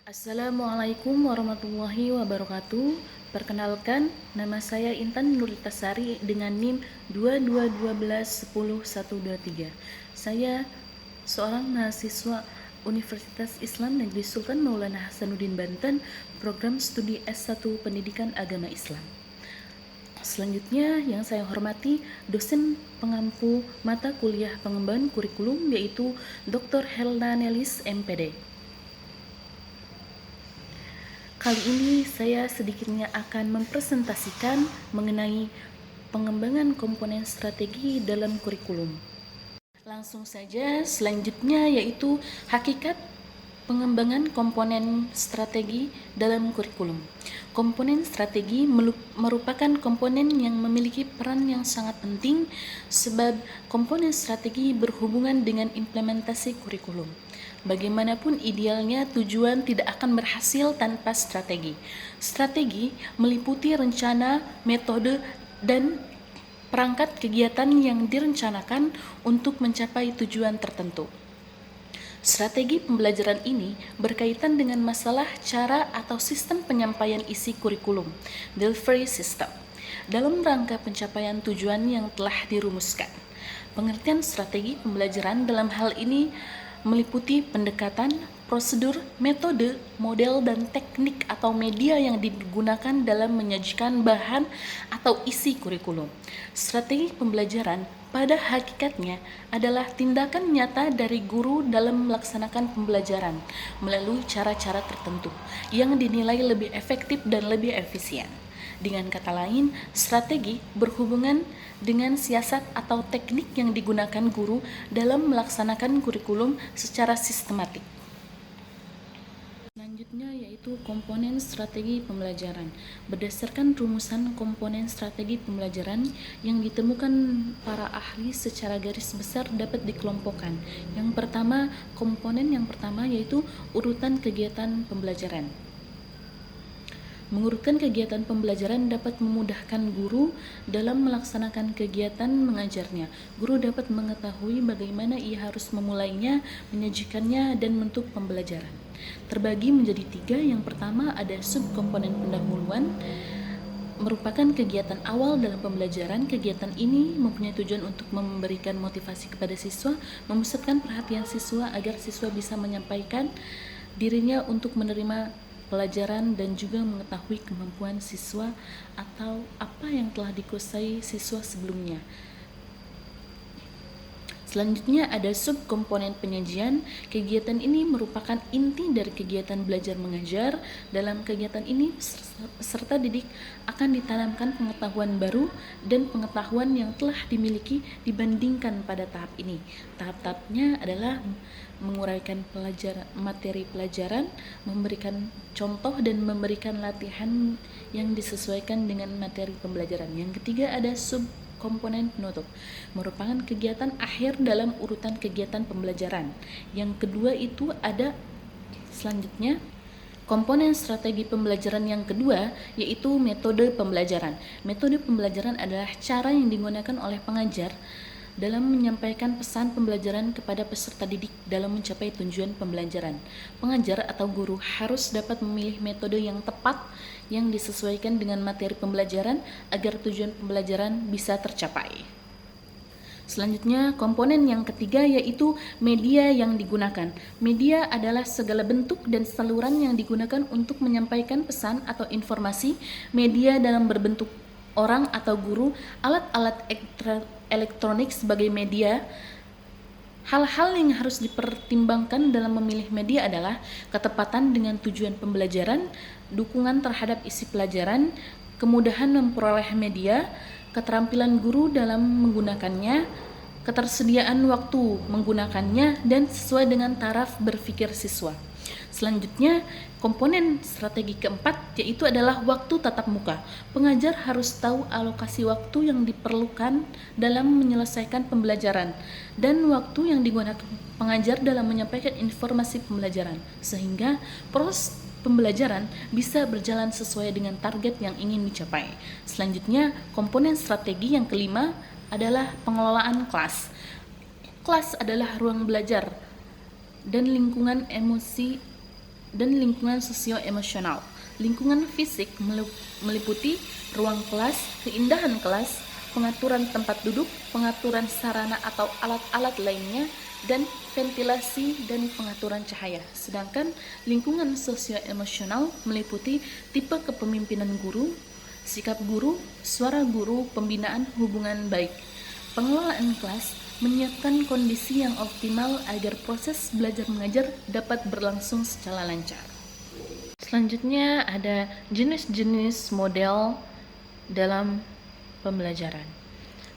Assalamualaikum warahmatullahi wabarakatuh. Perkenalkan, nama saya Intan Nuritasari dengan NIM 2212101123. Saya seorang mahasiswa Universitas Islam Negeri Sultan Maulana Hasanuddin Banten, program studi S1 Pendidikan Agama Islam. Selanjutnya yang saya hormati dosen pengampu mata kuliah pengembangan kurikulum yaitu Dr. Helna Nelis MPD. Kali ini saya sedikitnya akan mempresentasikan mengenai pengembangan komponen strategi dalam kurikulum. Langsung saja selanjutnya yaitu hakikat pengembangan komponen strategi dalam kurikulum. Komponen strategi merupakan komponen yang memiliki peran yang sangat penting sebab komponen strategi berhubungan dengan implementasi kurikulum. Bagaimanapun idealnya, tujuan tidak akan berhasil tanpa strategi. Strategi meliputi rencana, metode, dan perangkat kegiatan yang direncanakan untuk mencapai tujuan tertentu. Strategi pembelajaran ini berkaitan dengan masalah cara atau sistem penyampaian isi kurikulum, delivery system, dalam rangka pencapaian tujuan yang telah dirumuskan. Pengertian strategi pembelajaran dalam hal ini meliputi pendekatan, prosedur, metode, model, dan teknik atau media yang digunakan dalam menyajikan bahan atau isi kurikulum. Strategi pembelajaran pada hakikatnya adalah tindakan nyata dari guru dalam melaksanakan pembelajaran melalui cara-cara tertentu yang dinilai lebih efektif dan lebih efisien. Dengan kata lain, strategi berhubungan dengan siasat atau teknik yang digunakan guru dalam melaksanakan kurikulum secara sistematik. Selanjutnya yaitu komponen strategi pembelajaran. Berdasarkan rumusan komponen strategi pembelajaran yang ditemukan para ahli secara garis besar dapat dikelompokkan. Komponen yang pertama yaitu urutan kegiatan pembelajaran. Mengurutkan kegiatan pembelajaran dapat memudahkan guru dalam melaksanakan kegiatan mengajarnya. Guru dapat mengetahui bagaimana ia harus memulainya, menyajikannya, dan bentuk pembelajaran. Terbagi menjadi 3. Yang pertama ada subkomponen pendahuluan, merupakan kegiatan awal dalam pembelajaran. Kegiatan ini mempunyai tujuan untuk memberikan motivasi kepada siswa, memusatkan perhatian siswa agar siswa bisa menyampaikan dirinya untuk menerima pelajaran dan juga mengetahui kemampuan siswa atau apa yang telah dikuasai siswa sebelumnya. Selanjutnya ada subkomponen penyajian. Kegiatan ini merupakan inti dari kegiatan belajar mengajar. Dalam kegiatan ini peserta didik akan ditanamkan pengetahuan baru dan pengetahuan yang telah dimiliki dibandingkan pada tahap ini. Tahap-tahapnya adalah menguraikan materi pelajaran, memberikan contoh dan memberikan latihan yang disesuaikan dengan materi pembelajaran. Yang ketiga ada subkomponen penutup, merupakan kegiatan akhir dalam urutan kegiatan pembelajaran. Yang kedua itu ada selanjutnya komponen strategi pembelajaran yang kedua yaitu metode pembelajaran. Metode pembelajaran adalah cara yang digunakan oleh pengajar dalam menyampaikan pesan pembelajaran kepada peserta didik dalam mencapai tujuan pembelajaran. Pengajar atau guru harus dapat memilih metode yang tepat yang disesuaikan dengan materi pembelajaran agar tujuan pembelajaran bisa tercapai. Selanjutnya, komponen yang ketiga yaitu media yang digunakan. Media adalah segala bentuk dan saluran yang digunakan untuk menyampaikan pesan atau informasi. Media dalam berbentuk orang atau guru, alat-alat elektronik sebagai media. Hal-hal yang harus dipertimbangkan dalam memilih media adalah ketepatan dengan tujuan pembelajaran, dukungan terhadap isi pelajaran, kemudahan memperoleh media, keterampilan guru dalam menggunakannya, ketersediaan waktu menggunakannya, dan sesuai dengan taraf berpikir siswa. Selanjutnya, komponen strategi keempat yaitu adalah waktu tatap muka. Pengajar harus tahu alokasi waktu yang diperlukan dalam menyelesaikan pembelajaran dan waktu yang digunakan pengajar dalam menyampaikan informasi pembelajaran sehingga proses pembelajaran bisa berjalan sesuai dengan target yang ingin dicapai. Selanjutnya, komponen strategi yang kelima adalah pengelolaan kelas. Kelas adalah ruang belajar dan lingkungan emosi dan lingkungan sosio-emosional. Lingkungan fisik meliputi ruang kelas, keindahan kelas, pengaturan tempat duduk, pengaturan sarana atau alat-alat lainnya, dan ventilasi dan pengaturan cahaya. Sedangkan lingkungan sosio-emosional meliputi tipe kepemimpinan guru, sikap guru, suara guru, pembinaan hubungan baik. Pengelolaan kelas menyiapkan kondisi yang optimal agar proses belajar mengajar dapat berlangsung secara lancar. Selanjutnya ada jenis-jenis model dalam pembelajaran.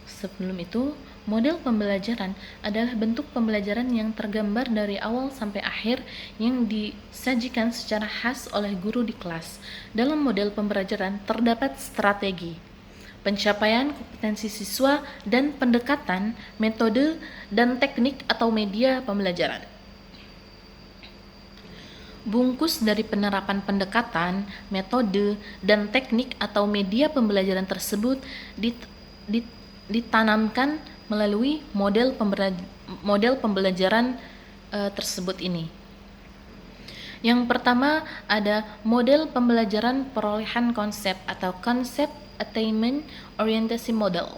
Sebelum itu, model pembelajaran adalah bentuk pembelajaran yang tergambar dari awal sampai akhir yang disajikan secara khas oleh guru di kelas. Dalam model pembelajaran terdapat strategi, pencapaian kompetensi siswa, dan pendekatan, metode, dan teknik atau media pembelajaran. Bungkus dari penerapan pendekatan, metode, dan teknik atau media pembelajaran tersebut ditanamkan melalui model pembelajaran tersebut ini. Yang pertama ada model pembelajaran perolehan konsep atau Concept Attainment Orientation Model.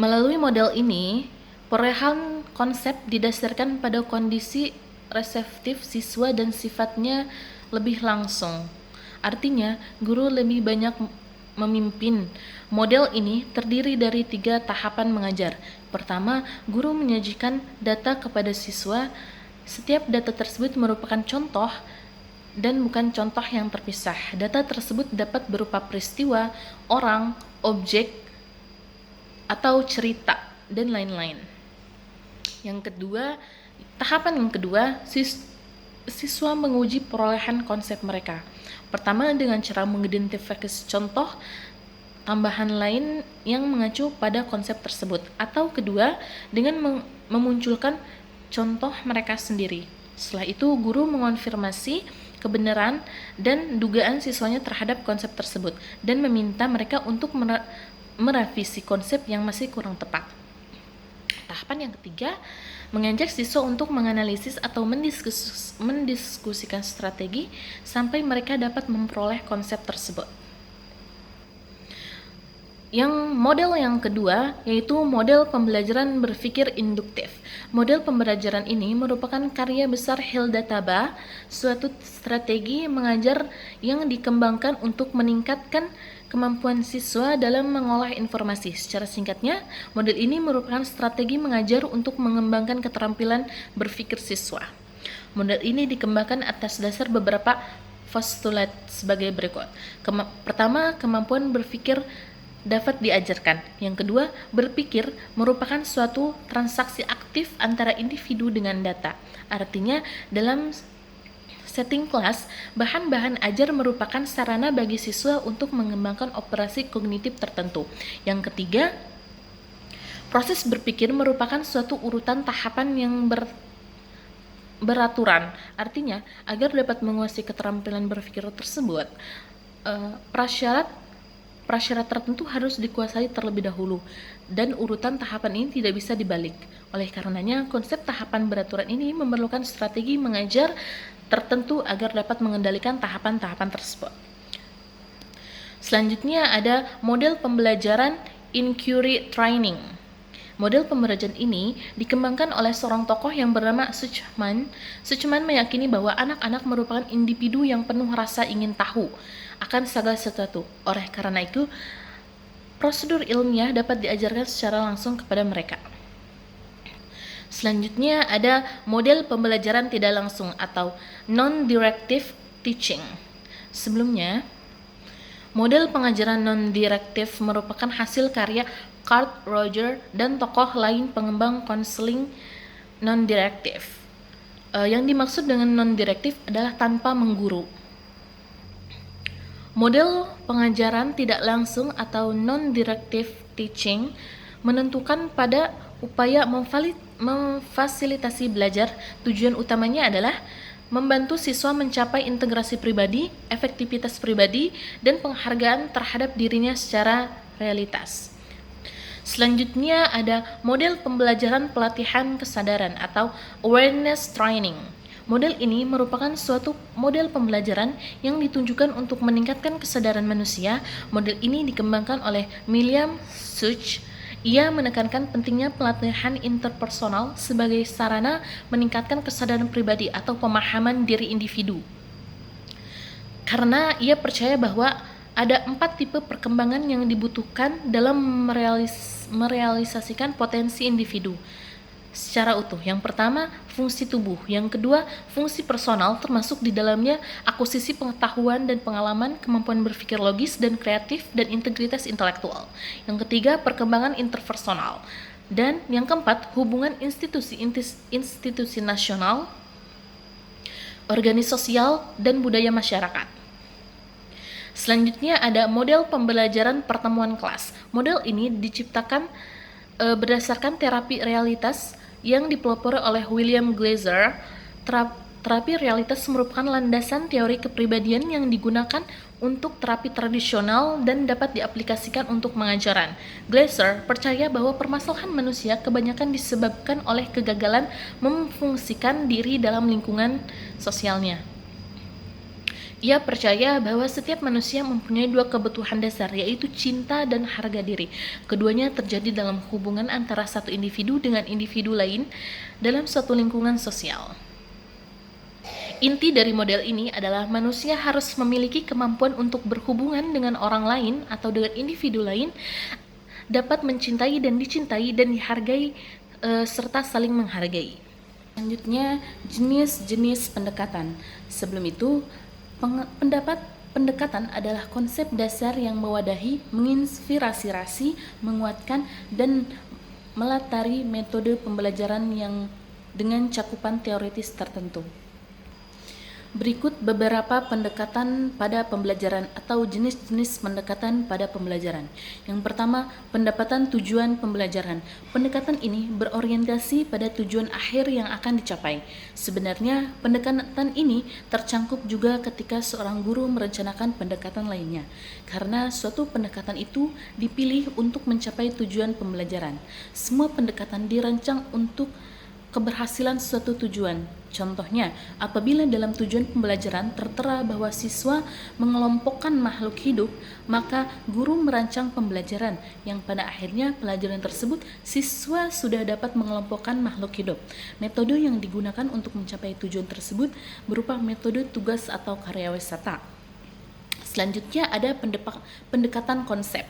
Melalui model ini, perolehan konsep didasarkan pada kondisi reseptif siswa dan sifatnya lebih langsung. Artinya, guru lebih banyak memimpin. Model ini terdiri dari 3 tahapan mengajar. Pertama, guru menyajikan data kepada siswa. Setiap data tersebut merupakan contoh dan bukan contoh yang terpisah. Data tersebut dapat berupa peristiwa, orang, objek, atau cerita, dan lain-lain. Tahapan yang kedua, siswa menguji perolehan konsep mereka. Pertama, dengan cara mengidentifikasi contoh tambahan lain yang mengacu pada konsep tersebut. Atau kedua, dengan memunculkan contoh mereka sendiri. Setelah itu, guru mengonfirmasi kebenaran dan dugaan siswanya terhadap konsep tersebut dan meminta mereka untuk merevisi konsep yang masih kurang tepat. Tahapan yang ketiga, mengajak siswa untuk menganalisis atau mendiskusikan strategi sampai mereka dapat memperoleh konsep tersebut. Yang model yang kedua yaitu model pembelajaran berpikir induktif. Model pembelajaran ini merupakan karya besar Hilda Taba, suatu strategi mengajar yang dikembangkan untuk meningkatkan kemampuan siswa dalam mengolah informasi. Secara singkatnya, model ini merupakan strategi mengajar untuk mengembangkan keterampilan berpikir siswa. Model ini dikembangkan atas dasar beberapa postulat sebagai berikut. Pertama, kemampuan berpikir dapat diajarkan. Yang kedua, berpikir merupakan suatu transaksi aktif antara individu dengan data. Artinya, dalam setting kelas, bahan-bahan ajar merupakan sarana bagi siswa untuk mengembangkan operasi kognitif tertentu. Yang ketiga, proses berpikir merupakan suatu urutan tahapan yang beraturan. Artinya, agar dapat menguasai keterampilan berpikir tersebut, prasyarat tertentu harus dikuasai terlebih dahulu, dan urutan tahapan ini tidak bisa dibalik. Oleh karenanya, konsep tahapan beraturan ini memerlukan strategi mengajar tertentu agar dapat mengendalikan tahapan-tahapan tersebut. Selanjutnya ada model pembelajaran inquiry training. Model pembelajaran ini dikembangkan oleh seorang tokoh yang bernama Suchman. Suchman meyakini bahwa anak-anak merupakan individu yang penuh rasa ingin tahu akan segala sesuatu. Oleh karena itu, prosedur ilmiah dapat diajarkan secara langsung kepada mereka. Selanjutnya ada model pembelajaran tidak langsung atau non-directive teaching. Sebelumnya, model pengajaran non-directive merupakan hasil karya Carl Rogers dan tokoh lain pengembang konseling non-directive. Yang dimaksud dengan non-directive adalah tanpa mengguru. Model pengajaran tidak langsung atau non-directive teaching menentukan pada upaya memfasilitasi belajar. Tujuan utamanya adalah membantu siswa mencapai integrasi pribadi, efektivitas pribadi, dan penghargaan terhadap dirinya secara realitas. Selanjutnya ada model pembelajaran pelatihan kesadaran atau awareness training. Model ini merupakan suatu model pembelajaran yang ditunjukkan untuk meningkatkan kesadaran manusia. Model ini dikembangkan oleh William Such. Ia menekankan pentingnya pelatihan interpersonal sebagai sarana meningkatkan kesadaran pribadi atau pemahaman diri individu. Karena ia percaya bahwa ada 4 tipe perkembangan yang dibutuhkan dalam merealisasikan potensi individu secara utuh. Yang pertama, fungsi tubuh. Yang kedua, fungsi personal, termasuk di dalamnya akuisisi pengetahuan dan pengalaman, kemampuan berpikir logis dan kreatif, dan integritas intelektual. Yang ketiga, perkembangan interpersonal. Dan yang keempat, hubungan institusi nasional, organisasi sosial, dan budaya masyarakat. Selanjutnya ada model pembelajaran pertemuan kelas. Model ini diciptakan berdasarkan terapi realitas yang dipelopori oleh William Glasser. Terapi realitas merupakan landasan teori kepribadian yang digunakan untuk terapi tradisional dan dapat diaplikasikan untuk pengajaran. Glasser percaya bahwa permasalahan manusia kebanyakan disebabkan oleh kegagalan memfungsikan diri dalam lingkungan sosialnya. Ia percaya bahwa setiap manusia mempunyai 2 kebutuhan dasar, yaitu cinta dan harga diri. Keduanya terjadi dalam hubungan antara satu individu dengan individu lain dalam suatu lingkungan sosial. Inti dari model ini adalah manusia harus memiliki kemampuan untuk berhubungan dengan orang lain atau dengan individu lain, dapat mencintai dan dicintai dan dihargai serta saling menghargai. Selanjutnya, jenis-jenis pendekatan. Sebelum itu, pendekatan adalah konsep dasar yang mewadahi, menginspirasi, menguatkan, dan melatari metode pembelajaran yang dengan cakupan teoritis tertentu. Berikut beberapa pendekatan pada pembelajaran atau jenis-jenis pendekatan pada pembelajaran. Yang pertama, pendekatan tujuan pembelajaran. Pendekatan ini berorientasi pada tujuan akhir yang akan dicapai. Sebenarnya, pendekatan ini tercangkup juga ketika seorang guru merencanakan pendekatan lainnya, karena suatu pendekatan itu dipilih untuk mencapai tujuan pembelajaran. Semua pendekatan dirancang untuk keberhasilan suatu tujuan. Contohnya, apabila dalam tujuan pembelajaran tertera bahwa siswa mengelompokkan makhluk hidup, maka guru merancang pembelajaran yang pada akhirnya pelajaran tersebut siswa sudah dapat mengelompokkan makhluk hidup. Metode yang digunakan untuk mencapai tujuan tersebut berupa metode tugas atau karya wisata. Selanjutnya ada pendekatan konsep.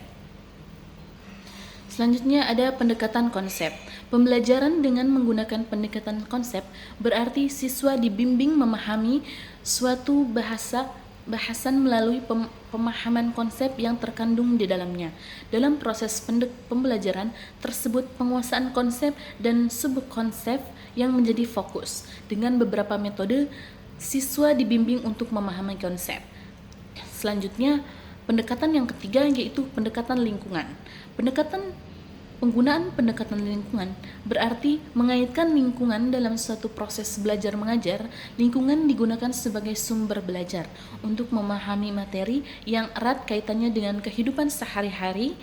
Pembelajaran dengan menggunakan pendekatan konsep berarti siswa dibimbing memahami suatu bahasan melalui pemahaman konsep yang terkandung di dalamnya. Dalam proses pembelajaran tersebut, penguasaan konsep dan subkonsep yang menjadi fokus. Dengan beberapa metode, siswa dibimbing untuk memahami konsep. Selanjutnya, pendekatan yang ketiga yaitu pendekatan lingkungan. Penggunaan pendekatan lingkungan berarti mengaitkan lingkungan dalam suatu proses belajar mengajar. Lingkungan digunakan sebagai sumber belajar untuk memahami materi yang erat kaitannya dengan kehidupan sehari-hari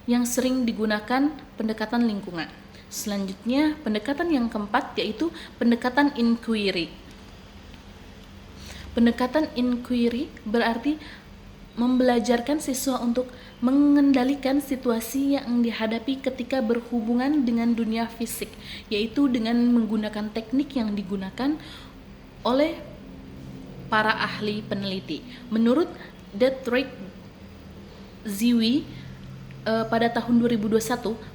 yang sering digunakan pendekatan lingkungan. Selanjutnya, pendekatan yang keempat yaitu pendekatan inquiry. Pendekatan inquiry berarti membelajarkan siswa untuk mengendalikan situasi yang dihadapi ketika berhubungan dengan dunia fisik, yaitu dengan menggunakan teknik yang digunakan oleh para ahli peneliti. Menurut Detrick Ziwi pada tahun 2021,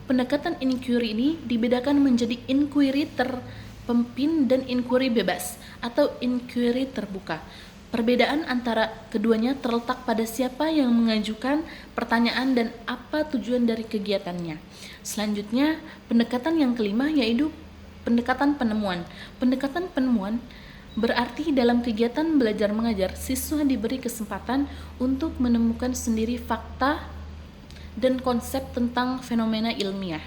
pendekatan inquiry ini dibedakan menjadi inquiry terpimpin dan inquiry bebas atau inquiry terbuka. Perbedaan antara keduanya terletak pada siapa yang mengajukan pertanyaan dan apa tujuan dari kegiatannya. Selanjutnya, pendekatan yang kelima yaitu pendekatan penemuan. Pendekatan penemuan berarti dalam kegiatan belajar mengajar, siswa diberi kesempatan untuk menemukan sendiri fakta dan konsep tentang fenomena ilmiah.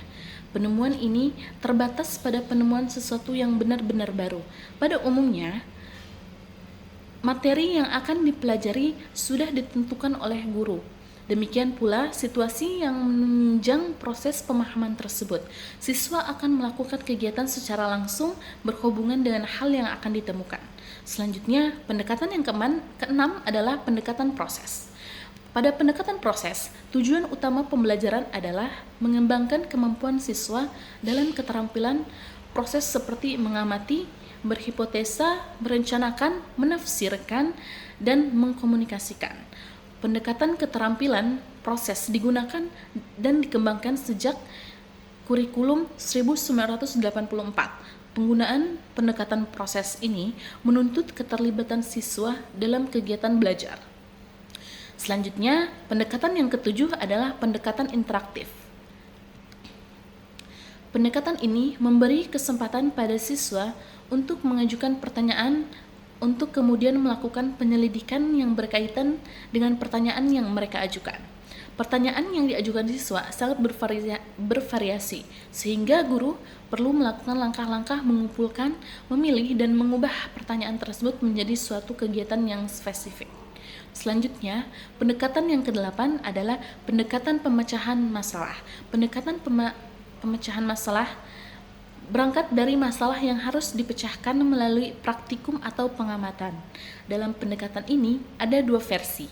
Penemuan ini terbatas pada penemuan sesuatu yang benar-benar baru. Pada umumnya, materi yang akan dipelajari sudah ditentukan oleh guru. Demikian pula situasi yang menunjang proses pemahaman tersebut. Siswa akan melakukan kegiatan secara langsung berhubungan dengan hal yang akan ditemukan. Selanjutnya, pendekatan yang keenam adalah pendekatan proses. Pada pendekatan proses, tujuan utama pembelajaran adalah mengembangkan kemampuan siswa dalam keterampilan proses seperti mengamati, berhipotesa, merencanakan, menafsirkan, dan mengkomunikasikan. Pendekatan keterampilan proses digunakan dan dikembangkan sejak kurikulum 1984. Penggunaan pendekatan proses ini menuntut keterlibatan siswa dalam kegiatan belajar. Selanjutnya, pendekatan yang ketujuh adalah pendekatan interaktif. Pendekatan ini memberi kesempatan pada siswa untuk mengajukan pertanyaan untuk kemudian melakukan penyelidikan yang berkaitan dengan pertanyaan yang mereka ajukan. Pertanyaan yang diajukan siswa sangat bervariasi, sehingga guru perlu melakukan langkah-langkah mengumpulkan, memilih, dan mengubah pertanyaan tersebut menjadi suatu kegiatan yang spesifik. Selanjutnya, pendekatan yang kedelapan adalah pendekatan pemecahan masalah. Pendekatan pemecahan masalah berangkat dari masalah yang harus dipecahkan melalui praktikum atau pengamatan. Dalam pendekatan ini ada dua versi.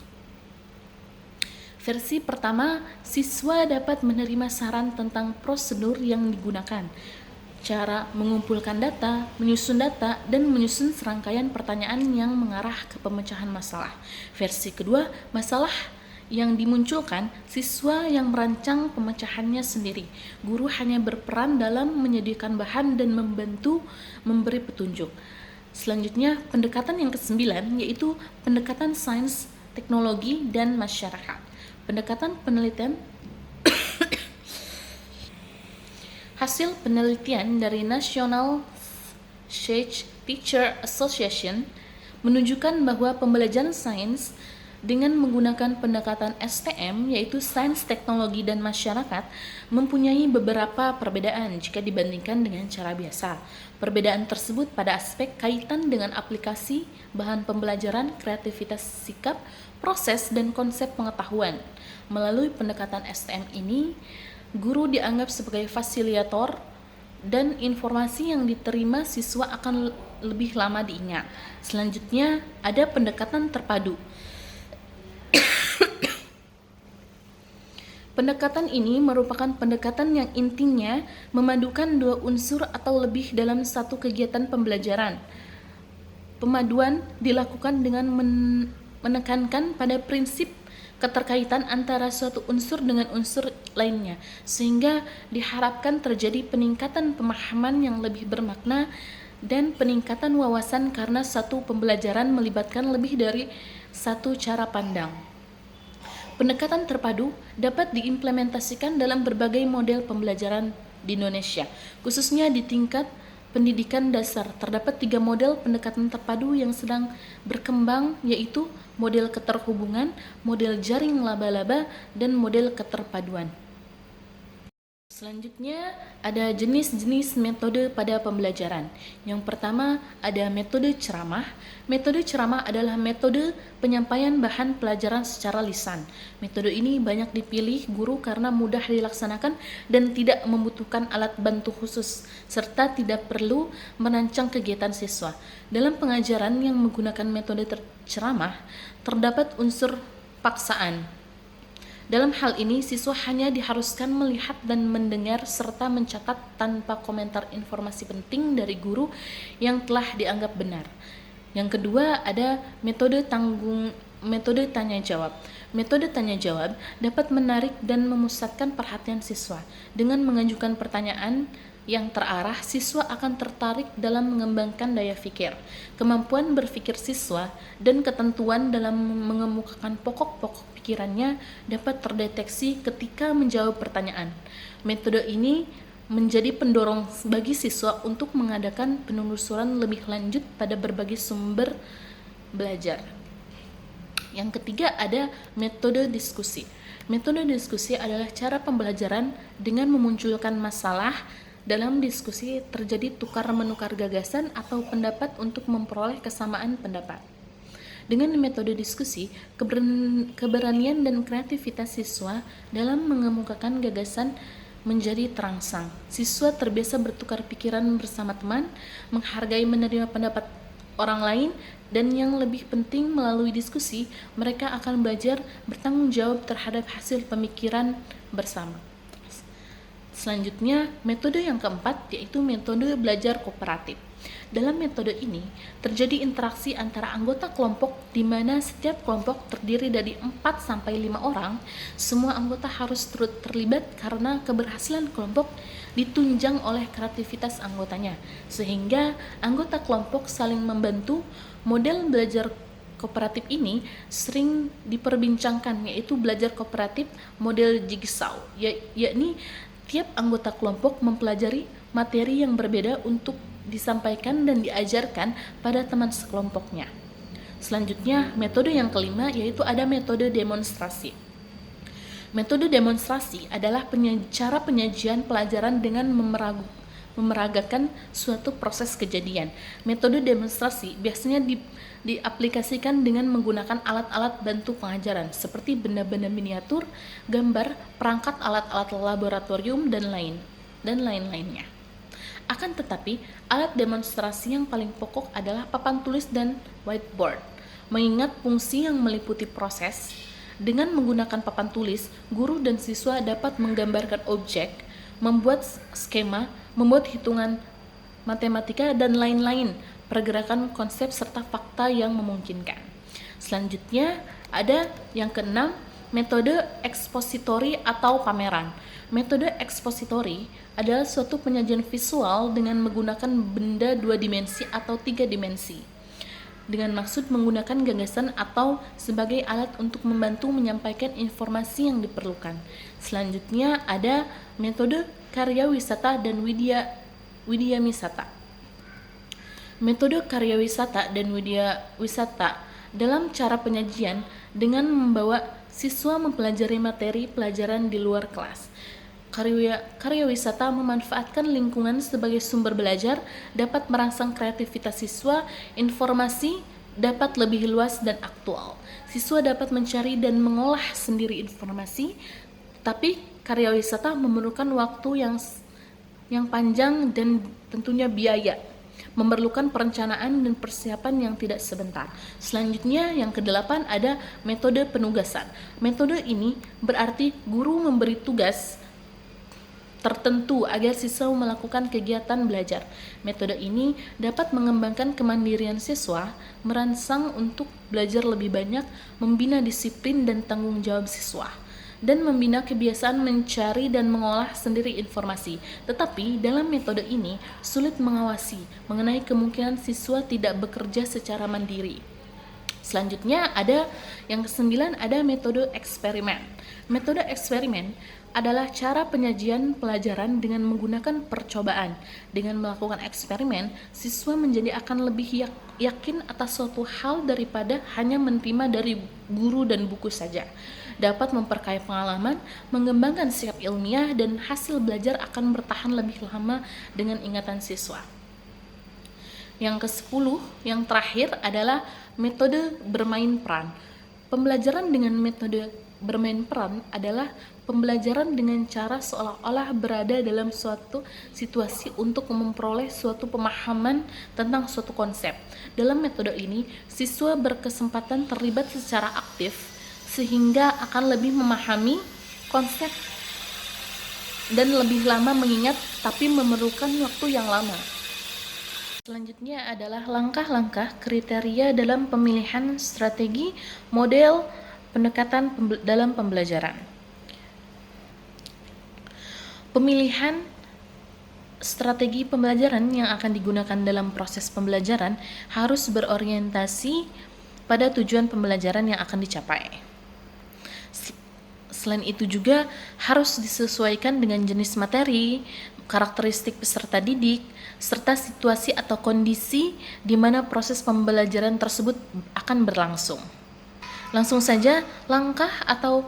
Versi pertama, siswa dapat menerima saran tentang prosedur yang digunakan, cara mengumpulkan data, dan menyusun serangkaian pertanyaan yang mengarah ke pemecahan masalah. Versi kedua, masalah yang dimunculkan, siswa yang merancang pemecahannya sendiri. Guru hanya berperan dalam menyediakan bahan dan membantu memberi petunjuk. Selanjutnya, pendekatan yang kesembilan yaitu pendekatan sains, teknologi, dan masyarakat. Pendekatan penelitian hasil penelitian dari National Science Teacher Association menunjukkan bahwa pembelajaran sains dengan menggunakan pendekatan STM, yaitu sains, teknologi, dan masyarakat, mempunyai beberapa perbedaan jika dibandingkan dengan cara biasa. Perbedaan tersebut pada aspek kaitan dengan aplikasi, bahan pembelajaran, kreativitas sikap, proses, dan konsep pengetahuan. Melalui pendekatan STM ini, guru dianggap sebagai fasilitator dan informasi yang diterima siswa akan lebih lama diingat. Selanjutnya, ada pendekatan terpadu. Pendekatan ini merupakan pendekatan yang intinya memadukan dua unsur atau lebih dalam satu kegiatan pembelajaran. Pemaduan dilakukan dengan menekankan pada prinsip keterkaitan antara suatu unsur dengan unsur lainnya, sehingga diharapkan terjadi peningkatan pemahaman yang lebih bermakna dan peningkatan wawasan karena satu pembelajaran melibatkan lebih dari satu cara pandang. Pendekatan terpadu dapat diimplementasikan dalam berbagai model pembelajaran di Indonesia, khususnya di tingkat pendidikan dasar. Terdapat 3 model pendekatan terpadu yang sedang berkembang, yaitu model keterhubungan, model jaring laba-laba, dan model keterpaduan. Selanjutnya, ada jenis-jenis metode pada pembelajaran. Yang pertama, ada metode ceramah. Metode ceramah adalah metode penyampaian bahan pelajaran secara lisan. Metode ini banyak dipilih guru karena mudah dilaksanakan dan tidak membutuhkan alat bantu khusus, serta tidak perlu merancang kegiatan siswa. Dalam pengajaran yang menggunakan metode ceramah, terdapat unsur paksaan. Dalam hal ini, siswa hanya diharuskan melihat dan mendengar serta mencatat tanpa komentar informasi penting dari guru yang telah dianggap benar. Yang kedua, ada metode tanya jawab. Metode tanya jawab dapat menarik dan memusatkan perhatian siswa. Dengan mengajukan pertanyaan yang terarah, siswa akan tertarik dalam mengembangkan daya pikir, kemampuan berpikir siswa, dan ketentuan dalam mengemukakan pokok-pokok pikirannya dapat terdeteksi ketika menjawab pertanyaan. Metode ini menjadi pendorong bagi siswa untuk mengadakan penelusuran lebih lanjut pada berbagai sumber belajar. Yang ketiga, ada metode diskusi. Metode diskusi adalah cara pembelajaran dengan memunculkan masalah. Dalam diskusi terjadi tukar-menukar gagasan atau pendapat untuk memperoleh kesamaan pendapat. Dengan metode diskusi, keberanian dan kreativitas siswa dalam mengemukakan gagasan menjadi terangsang. Siswa terbiasa bertukar pikiran bersama teman, menghargai menerima pendapat orang lain, dan yang lebih penting melalui diskusi, mereka akan belajar bertanggung jawab terhadap hasil pemikiran bersama. Selanjutnya, metode yang keempat yaitu metode belajar kooperatif. Dalam metode ini, terjadi interaksi antara anggota kelompok di mana setiap kelompok terdiri dari 4-5 orang. Semua anggota harus turut terlibat karena keberhasilan kelompok ditunjang oleh kreativitas anggotanya, sehingga anggota kelompok saling membantu. Model belajar kooperatif ini sering diperbincangkan, yaitu belajar kooperatif model jigsaw, yakni tiap anggota kelompok mempelajari materi yang berbeda untuk disampaikan dan diajarkan pada teman sekelompoknya. Selanjutnya, metode yang kelima yaitu ada metode demonstrasi. Metode demonstrasi adalah cara penyajian pelajaran dengan memeragakan suatu proses kejadian. Metode demonstrasi biasanya diaplikasikan dengan menggunakan alat-alat bantu pengajaran seperti benda-benda miniatur, gambar, perangkat alat-alat laboratorium, dan lain-lainnya. Akan tetapi, alat demonstrasi yang paling pokok adalah papan tulis dan whiteboard. Mengingat fungsi yang meliputi proses, dengan menggunakan papan tulis, guru dan siswa dapat menggambarkan objek, membuat skema, membuat hitungan matematika, dan lain-lain, pergerakan konsep serta fakta yang memungkinkan. Selanjutnya, ada yang keenam, metode ekspositori atau pameran. Metode ekspositori adalah suatu penyajian visual dengan menggunakan benda 2 dimensi atau 3 dimensi, dengan maksud menggunakan gagasan atau sebagai alat untuk membantu menyampaikan informasi yang diperlukan. Selanjutnya ada metode karya wisata dan widya wisata. Metode karya wisata dan widya wisata dalam cara penyajian dengan membawa siswa mempelajari materi pelajaran di luar kelas. Karya wisata memanfaatkan lingkungan sebagai sumber belajar, dapat merangsang kreativitas siswa, informasi dapat lebih luas dan aktual. Siswa dapat mencari dan mengolah sendiri informasi, tapi karya wisata memerlukan waktu yang panjang dan tentunya biaya, memerlukan perencanaan dan persiapan yang tidak sebentar. Selanjutnya yang kedelapan ada metode penugasan. Metode ini berarti guru memberi tugas tertentu agar siswa melakukan kegiatan belajar. Metode ini dapat mengembangkan kemandirian siswa, merangsang untuk belajar lebih banyak, membina disiplin dan tanggung jawab siswa, dan membina kebiasaan mencari dan mengolah sendiri informasi. Tetapi dalam metode ini sulit mengawasi mengenai kemungkinan siswa tidak bekerja secara mandiri. Selanjutnya ada yang kesembilan, ada metode eksperimen. Metode eksperimen adalah cara penyajian pelajaran dengan menggunakan percobaan. Dengan melakukan eksperimen, siswa menjadi akan lebih yakin atas suatu hal daripada hanya menerima dari guru dan buku saja. Dapat memperkaya pengalaman, mengembangkan sikap ilmiah, dan hasil belajar akan bertahan lebih lama dengan ingatan siswa. Yang ke-10, yang terakhir adalah metode bermain peran. Pembelajaran dengan metode bermain peran adalah pembelajaran dengan cara seolah-olah berada dalam suatu situasi untuk memperoleh suatu pemahaman tentang suatu konsep. Dalam metode ini, siswa berkesempatan terlibat secara aktif sehingga akan lebih memahami konsep dan lebih lama mengingat, tapi memerlukan waktu yang lama. Selanjutnya adalah langkah-langkah kriteria dalam pemilihan strategi model pendekatan dalam pembelajaran. Pemilihan strategi pembelajaran yang akan digunakan dalam proses pembelajaran harus berorientasi pada tujuan pembelajaran yang akan dicapai. Selain itu juga harus disesuaikan dengan jenis materi, karakteristik peserta didik, serta situasi atau kondisi di mana proses pembelajaran tersebut akan berlangsung. Langsung saja langkah atau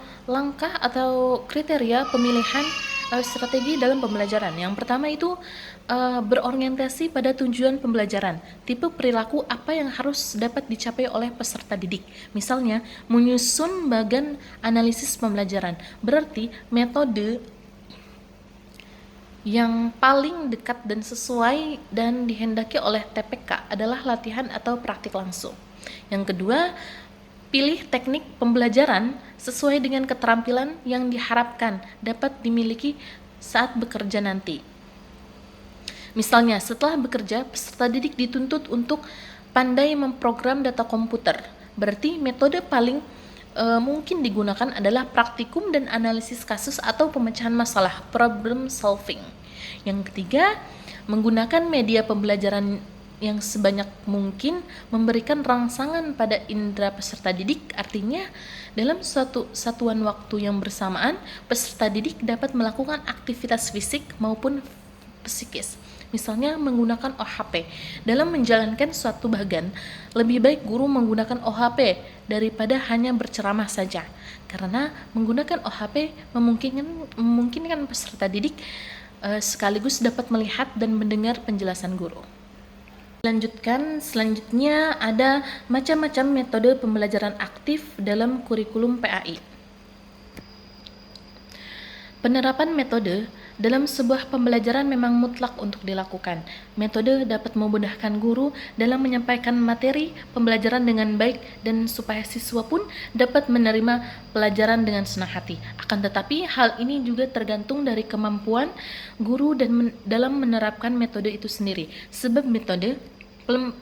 kriteria pemilihan Strategi dalam pembelajaran. Yang pertama itu berorientasi pada tujuan pembelajaran. Tipe perilaku apa yang harus dapat dicapai oleh peserta didik. Misalnya, menyusun bagan analisis pembelajaran. Berarti metode yang paling dekat dan sesuai dan dihendaki oleh TPK adalah latihan atau praktik langsung. Yang kedua, pilih teknik pembelajaran sesuai dengan keterampilan yang diharapkan dapat dimiliki saat bekerja nanti. Misalnya, setelah bekerja, peserta didik dituntut untuk pandai memprogram data komputer. Berarti metode paling mungkin digunakan adalah praktikum dan analisis kasus atau pemecahan masalah, problem solving. Yang ketiga, menggunakan media pembelajaran yang sebanyak mungkin memberikan rangsangan pada indera peserta didik. Artinya, dalam suatu satuan waktu yang bersamaan, peserta didik dapat melakukan aktivitas fisik maupun psikis. Misalnya menggunakan OHP. Dalam menjalankan suatu bagan, lebih baik guru menggunakan OHP daripada hanya berceramah saja. Karena menggunakan OHP memungkinkan peserta didik sekaligus dapat melihat dan mendengar penjelasan guru. Selanjutnya ada macam-macam metode pembelajaran aktif dalam kurikulum PAI. Penerapan metode dalam sebuah pembelajaran memang mutlak untuk dilakukan. Metode dapat memudahkan guru dalam menyampaikan materi pembelajaran dengan baik dan supaya siswa pun dapat menerima pelajaran dengan senang hati. Akan tetapi, hal ini juga tergantung dari kemampuan guru dalam menerapkan metode itu sendiri. Sebab metode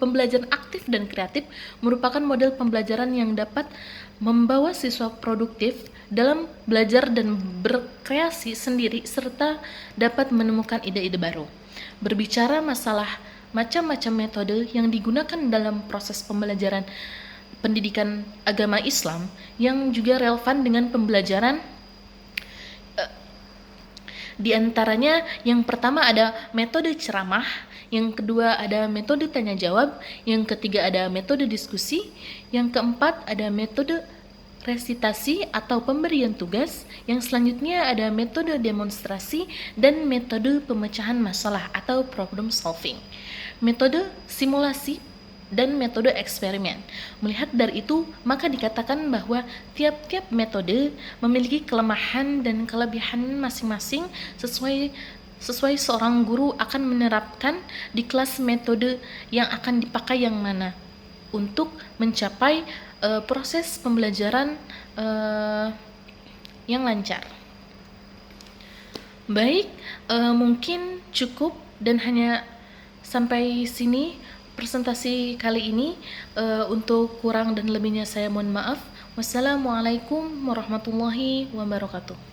pembelajaran aktif dan kreatif merupakan model pembelajaran yang dapat membawa siswa produktif dalam belajar dan berkreasi sendiri serta dapat menemukan ide-ide baru. Berbicara masalah macam-macam metode yang digunakan dalam proses pembelajaran pendidikan agama Islam yang juga relevan dengan pembelajaran, di antaranya yang pertama ada metode ceramah, yang kedua ada metode tanya jawab, yang ketiga ada metode diskusi, yang keempat ada metode resitasi atau pemberian tugas, yang selanjutnya ada metode demonstrasi dan metode pemecahan masalah atau problem solving, metode simulasi dan metode eksperimen. Melihat dari itu, maka dikatakan bahwa tiap-tiap metode memiliki kelemahan dan kelebihan masing-masing sesuai seorang guru akan menerapkan di kelas metode yang akan dipakai yang mana untuk mencapai proses pembelajaran yang lancar. Baik, mungkin cukup dan hanya sampai sini presentasi kali ini. Untuk kurang dan lebihnya saya mohon maaf. Wassalamualaikum warahmatullahi wabarakatuh.